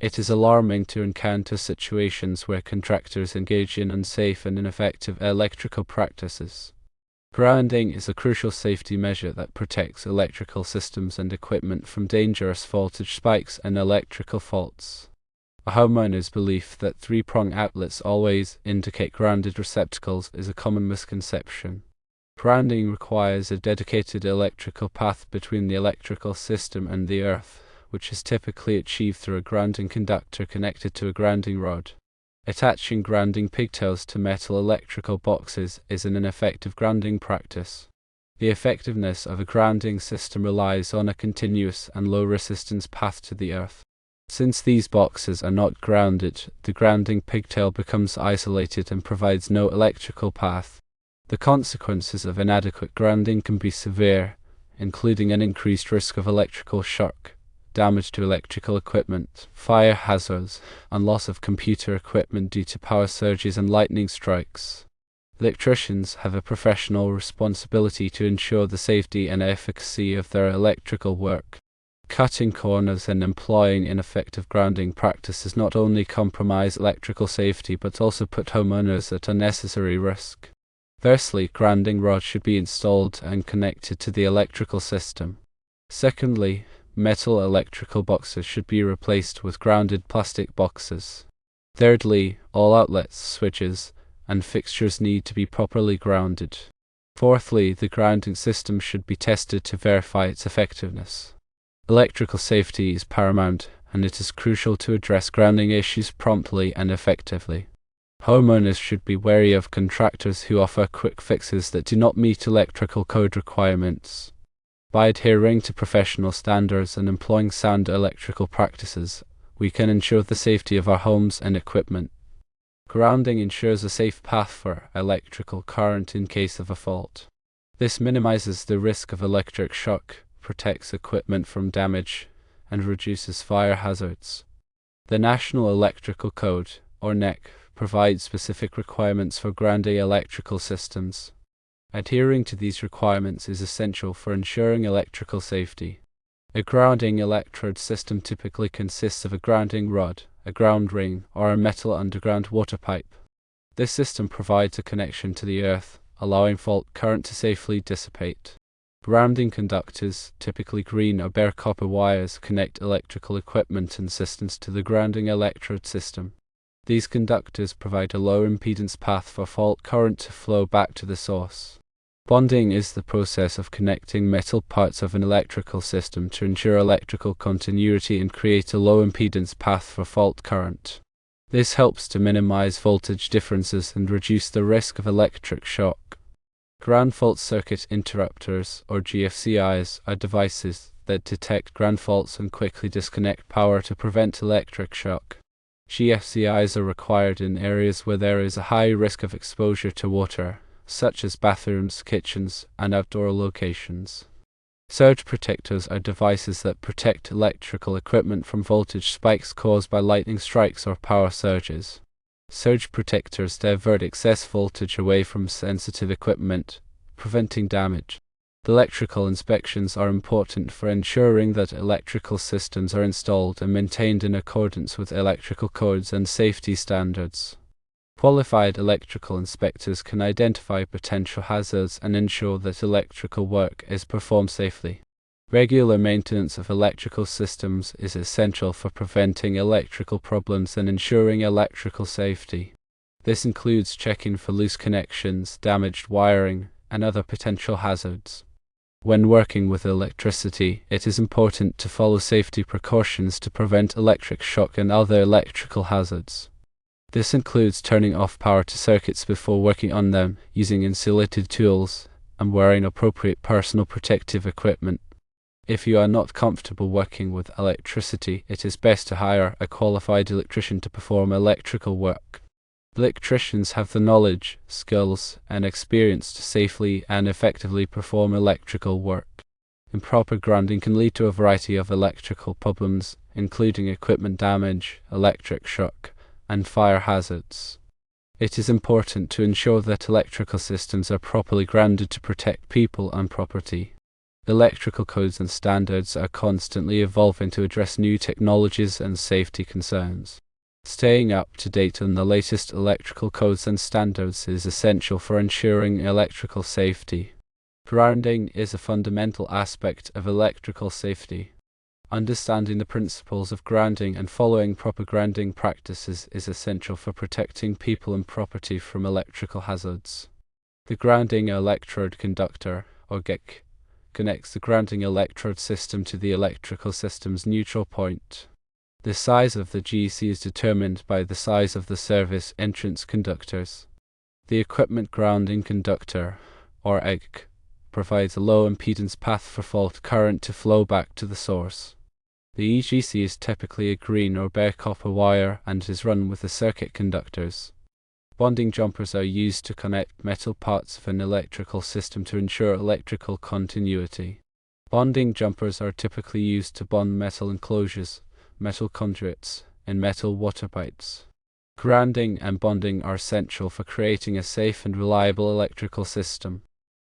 It is alarming to encounter situations where contractors engage in unsafe and ineffective electrical practices. Grounding is a crucial safety measure that protects electrical systems and equipment from dangerous voltage spikes and electrical faults. A homeowner's belief that three-prong outlets always indicate grounded receptacles is a common misconception. Grounding requires a dedicated electrical path between the electrical system and the earth, which is typically achieved through a grounding conductor connected to a grounding rod. Attaching grounding pigtails to metal electrical boxes is an ineffective grounding practice. The effectiveness of a grounding system relies on a continuous and low-resistance path to the earth. Since these boxes are not grounded, the grounding pigtail becomes isolated and provides no electrical path. The consequences of inadequate grounding can be severe, including an increased risk of electrical shock, damage to electrical equipment, fire hazards, and loss of computer equipment due to power surges and lightning strikes. Electricians have a professional responsibility to ensure the safety and efficacy of their electrical work. Cutting corners and employing ineffective grounding practices not only compromise electrical safety but also put homeowners at unnecessary risk. Firstly, grounding rods should be installed and connected to the electrical system. Secondly, metal electrical boxes should be replaced with grounded plastic boxes. Thirdly, all outlets, switches, and fixtures need to be properly grounded. Fourthly, the grounding system should be tested to verify its effectiveness. Electrical safety is paramount, and it is crucial to address grounding issues promptly and effectively. Homeowners should be wary of contractors who offer quick fixes that do not meet electrical code requirements. By adhering to professional standards and employing sound electrical practices, we can ensure the safety of our homes and equipment. Grounding ensures a safe path for electrical current in case of a fault. This minimizes the risk of electric shock, protects equipment from damage, and reduces fire hazards. The National Electrical Code, or NEC, provides specific requirements for grounding electrical systems. Adhering to these requirements is essential for ensuring electrical safety. A grounding electrode system typically consists of a grounding rod, a ground ring, or a metal underground water pipe. This system provides a connection to the earth, allowing fault current to safely dissipate. Grounding conductors, typically green or bare copper wires, connect electrical equipment and systems to the grounding electrode system. These conductors provide a low impedance path for fault current to flow back to the source. Bonding is the process of connecting metal parts of an electrical system to ensure electrical continuity and create a low impedance path for fault current. This helps to minimize voltage differences and reduce the risk of electric shock. Ground fault circuit interrupters, or GFCIs, are devices that detect ground faults and quickly disconnect power to prevent electric shock. GFCIs are required in areas where there is a high risk of exposure to water, such as bathrooms, kitchens, and outdoor locations. Surge protectors are devices that protect electrical equipment from voltage spikes caused by lightning strikes or power surges. Surge protectors divert excess voltage away from sensitive equipment, preventing damage. Electrical inspections are important for ensuring that electrical systems are installed and maintained in accordance with electrical codes and safety standards. Qualified electrical inspectors can identify potential hazards and ensure that electrical work is performed safely. Regular maintenance of electrical systems is essential for preventing electrical problems and ensuring electrical safety. This includes checking for loose connections, damaged wiring, and other potential hazards. When working with electricity, it is important to follow safety precautions to prevent electric shock and other electrical hazards. This includes turning off power to circuits before working on them, using insulated tools, and wearing appropriate personal protective equipment. If you are not comfortable working with electricity, it is best to hire a qualified electrician to perform electrical work. Electricians have the knowledge, skills, and experience to safely and effectively perform electrical work. Improper grounding can lead to a variety of electrical problems, including equipment damage, electric shock, and fire hazards. It is important to ensure that electrical systems are properly grounded to protect people and property. Electrical codes and standards are constantly evolving to address new technologies and safety concerns. Staying up to date on the latest electrical codes and standards is essential for ensuring electrical safety. Grounding is a fundamental aspect of electrical safety. Understanding the principles of grounding and following proper grounding practices is essential for protecting people and property from electrical hazards. The grounding electrode conductor, or GEC, connects the grounding electrode system to the electrical system's neutral point. The size of the GEC is determined by the size of the service entrance conductors. The equipment grounding conductor, or EGC, provides a low impedance path for fault current to flow back to the source. The EGC is typically a green or bare copper wire and is run with the circuit conductors. Bonding jumpers are used to connect metal parts of an electrical system to ensure electrical continuity. Bonding jumpers are typically used to bond metal enclosures, metal conduits, and metal water pipes. Grounding and bonding are essential for creating a safe and reliable electrical system.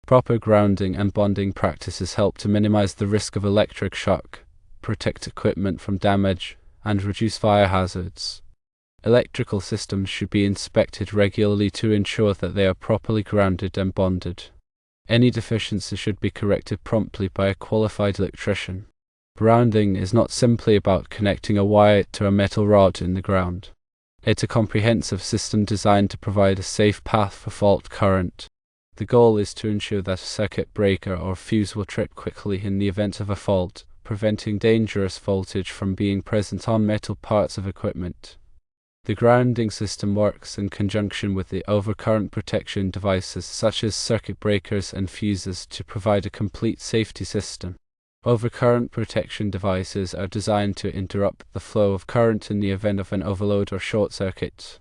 Proper grounding and bonding practices help to minimize the risk of electric shock, protect equipment from damage, and reduce fire hazards. Electrical systems should be inspected regularly to ensure that they are properly grounded and bonded. Any deficiencies should be corrected promptly by a qualified electrician. Grounding is not simply about connecting a wire to a metal rod in the ground. It's a comprehensive system designed to provide a safe path for fault current. The goal is to ensure that a circuit breaker or fuse will trip quickly in the event of a fault, preventing dangerous voltage from being present on metal parts of equipment. The grounding system works in conjunction with the overcurrent protection devices such as circuit breakers and fuses to provide a complete safety system. Overcurrent protection devices are designed to interrupt the flow of current in the event of an overload or short circuit.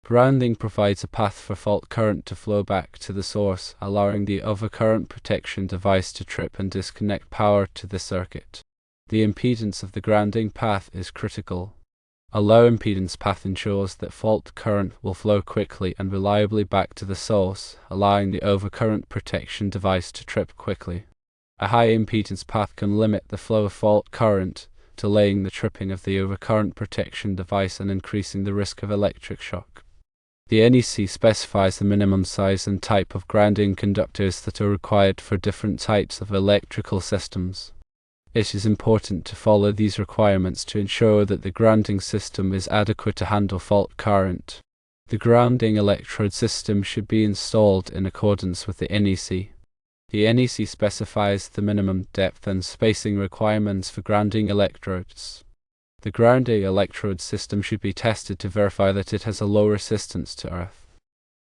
Grounding provides a path for fault current to flow back to the source, allowing the overcurrent protection device to trip and disconnect power to the circuit. The impedance of the grounding path is critical. A low impedance path ensures that fault current will flow quickly and reliably back to the source, allowing the overcurrent protection device to trip quickly. A high impedance path can limit the flow of fault current, delaying the tripping of the overcurrent protection device and increasing the risk of electric shock. The NEC specifies the minimum size and type of grounding conductors that are required for different types of electrical systems. It is important to follow these requirements to ensure that the grounding system is adequate to handle fault current. The grounding electrode system should be installed in accordance with the NEC. The NEC specifies the minimum depth and spacing requirements for grounding electrodes. The grounding electrode system should be tested to verify that it has a low resistance to earth.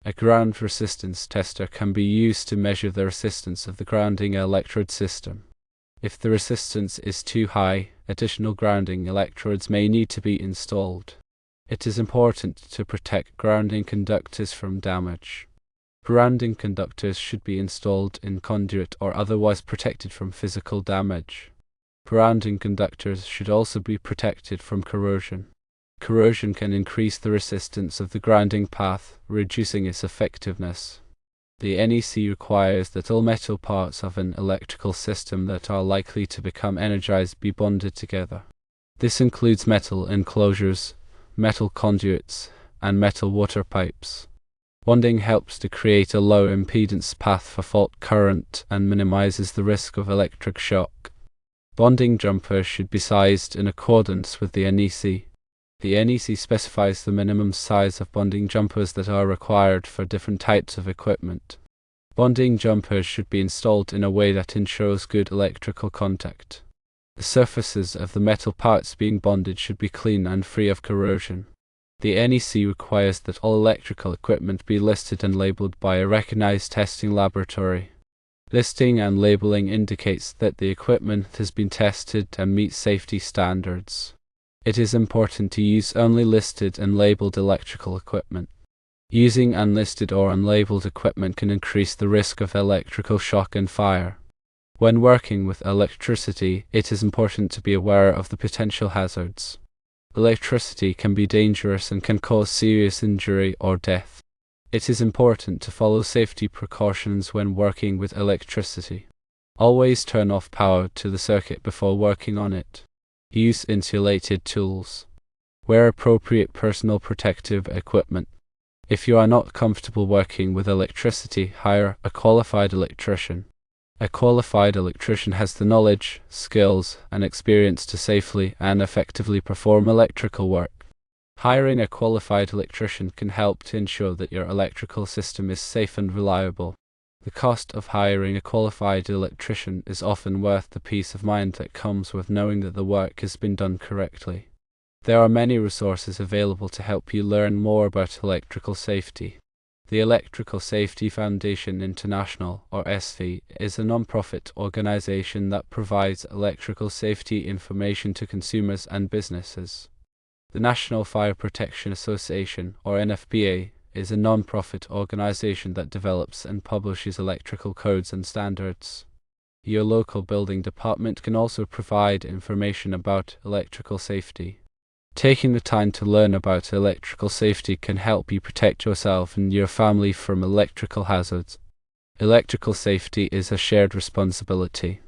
A ground resistance tester can be used to measure the resistance of the grounding electrode system. If the resistance is too high, additional grounding electrodes may need to be installed. It is important to protect grounding conductors from damage. Grounding conductors should be installed in conduit or otherwise protected from physical damage. Grounding conductors should also be protected from corrosion. Corrosion can increase the resistance of the grounding path, reducing its effectiveness. The NEC requires that all metal parts of an electrical system that are likely to become energized be bonded together. This includes metal enclosures, metal conduits, and metal water pipes. Bonding helps to create a low impedance path for fault current and minimizes the risk of electric shock. Bonding jumpers should be sized in accordance with the NEC. The NEC specifies the minimum size of bonding jumpers that are required for different types of equipment. Bonding jumpers should be installed in a way that ensures good electrical contact. The surfaces of the metal parts being bonded should be clean and free of corrosion. The NEC requires that all electrical equipment be listed and labeled by a recognized testing laboratory. Listing and labeling indicates that the equipment has been tested and meets safety standards. It is important to use only listed and labeled electrical equipment. Using unlisted or unlabeled equipment can increase the risk of electrical shock and fire. When working with electricity, it is important to be aware of the potential hazards. Electricity can be dangerous and can cause serious injury or death. It is important to follow safety precautions when working with electricity. Always turn off power to the circuit before working on it. Use insulated tools. Wear appropriate personal protective equipment. If you are not comfortable working with electricity, hire a qualified electrician. A qualified electrician has the knowledge, skills, and experience to safely and effectively perform electrical work. Hiring a qualified electrician can help to ensure that your electrical system is safe and reliable. The cost of hiring a qualified electrician is often worth the peace of mind that comes with knowing that the work has been done correctly. There are many resources available to help you learn more about electrical safety. The Electrical Safety Foundation International, or ESFI, is a non-profit organization that provides electrical safety information to consumers and businesses. The National Fire Protection Association, or NFPA, is a non-profit organization that develops and publishes electrical codes and standards. Your local building department can also provide information about electrical safety. Taking the time to learn about electrical safety can help you protect yourself and your family from electrical hazards. Electrical safety is a shared responsibility.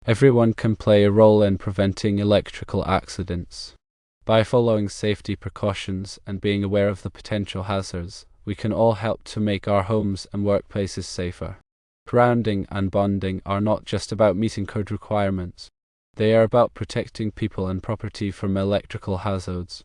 Everyone can play a role in preventing electrical accidents. By following safety precautions and being aware of the potential hazards, we can all help to make our homes and workplaces safer. Grounding and bonding are not just about meeting code requirements. They are about protecting people and property from electrical hazards.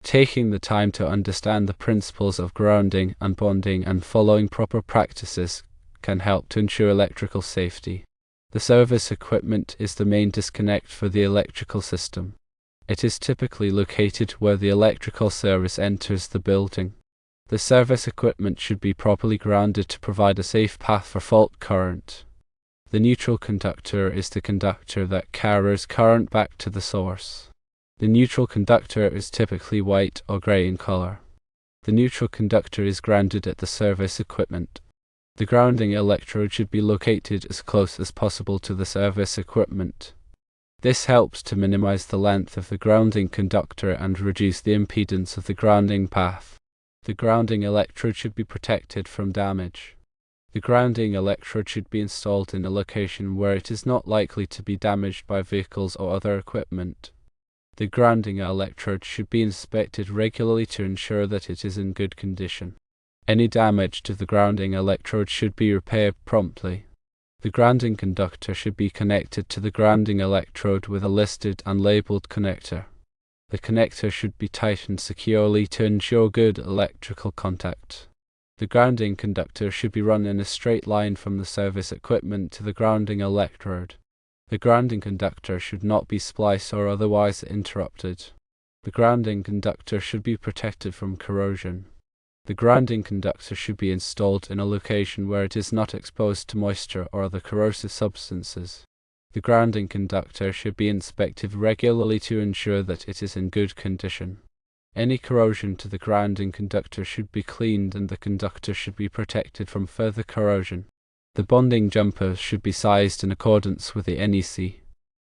Taking the time to understand the principles of grounding and bonding and following proper practices can help to ensure electrical safety. The service equipment is the main disconnect for the electrical system. It is typically located where the electrical service enters the building. The service equipment should be properly grounded to provide a safe path for fault current. The neutral conductor is the conductor that carries current back to the source. The neutral conductor is typically white or grey in color. The neutral conductor is grounded at the service equipment. The grounding electrode should be located as close as possible to the service equipment. This helps to minimize the length of the grounding conductor and reduce the impedance of the grounding path. The grounding electrode should be protected from damage. The grounding electrode should be installed in a location where it is not likely to be damaged by vehicles or other equipment. The grounding electrode should be inspected regularly to ensure that it is in good condition. Any damage to the grounding electrode should be repaired promptly. The grounding conductor should be connected to the grounding electrode with a listed and labeled connector. The connector should be tightened securely to ensure good electrical contact. The grounding conductor should be run in a straight line from the service equipment to the grounding electrode. The grounding conductor should not be spliced or otherwise interrupted. The grounding conductor should be protected from corrosion. The grounding conductor should be installed in a location where it is not exposed to moisture or other corrosive substances. The grounding conductor should be inspected regularly to ensure that it is in good condition. Any corrosion to the grounding conductor should be cleaned and the conductor should be protected from further corrosion. The bonding jumpers should be sized in accordance with the NEC.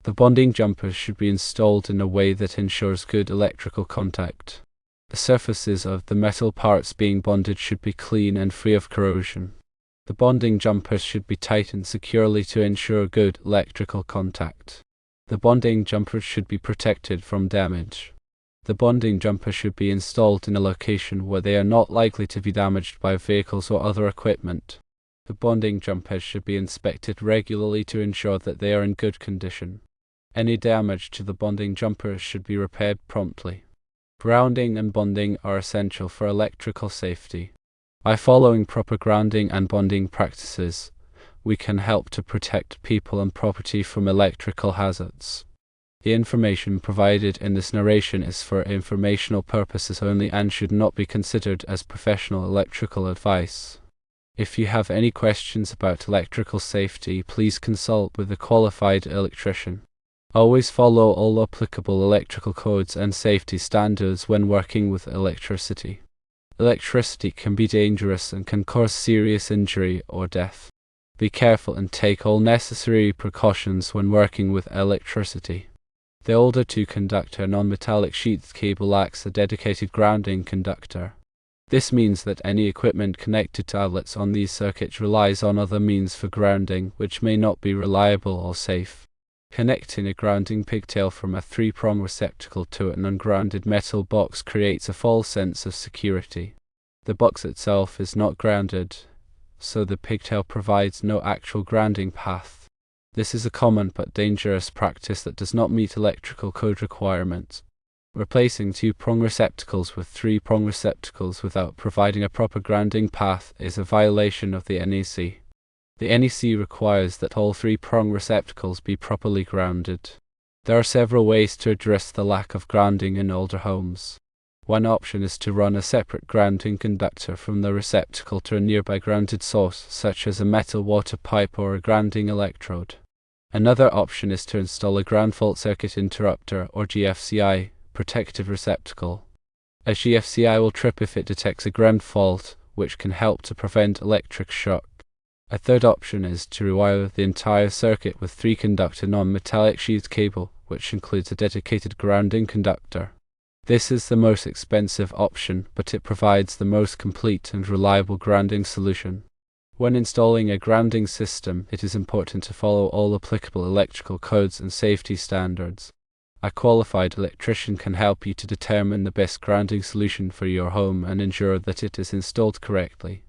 The bonding jumpers should be installed in a way that ensures good electrical contact. The surfaces of the metal parts being bonded should be clean and free of corrosion. The bonding jumpers should be tightened securely to ensure good electrical contact. The bonding jumpers should be protected from damage. The bonding jumper should be installed in a location where they are not likely to be damaged by vehicles or other equipment. The bonding jumpers should be inspected regularly to ensure that they are in good condition. Any damage to the bonding jumpers should be repaired promptly. Grounding and bonding are essential for electrical safety. By following proper grounding and bonding practices, we can help to protect people and property from electrical hazards. The information provided in this narration is for informational purposes only and should not be considered as professional electrical advice. If you have any questions about electrical safety, please consult with a qualified electrician. Always follow all applicable electrical codes and safety standards when working with electricity. Electricity can be dangerous and can cause serious injury or death. Be careful and take all necessary precautions when working with electricity. The older two-conductor non-metallic sheath cable acts as a dedicated grounding conductor. This means that any equipment connected to outlets on these circuits relies on other means for grounding, which may not be reliable or safe. Connecting a grounding pigtail from a 3-prong receptacle to an ungrounded metal box creates a false sense of security. The box itself is not grounded, so the pigtail provides no actual grounding path. This is a common but dangerous practice that does not meet electrical code requirements. Replacing 2-prong receptacles with 3-prong receptacles without providing a proper grounding path is a violation of the NEC. The NEC requires that all 3-prong receptacles be properly grounded. There are several ways to address the lack of grounding in older homes. One option is to run a separate grounding conductor from the receptacle to a nearby grounded source, such as a metal water pipe or a grounding electrode. Another option is to install a ground fault circuit interrupter, or GFCI, protective receptacle. A GFCI will trip if it detects a ground fault, which can help to prevent electric shock. A third option is to rewire the entire circuit with 3-conductor non-metallic sheathed cable, which includes a dedicated grounding conductor. This is the most expensive option, but it provides the most complete and reliable grounding solution. When installing a grounding system, it is important to follow all applicable electrical codes and safety standards. A qualified electrician can help you to determine the best grounding solution for your home and ensure that it is installed correctly.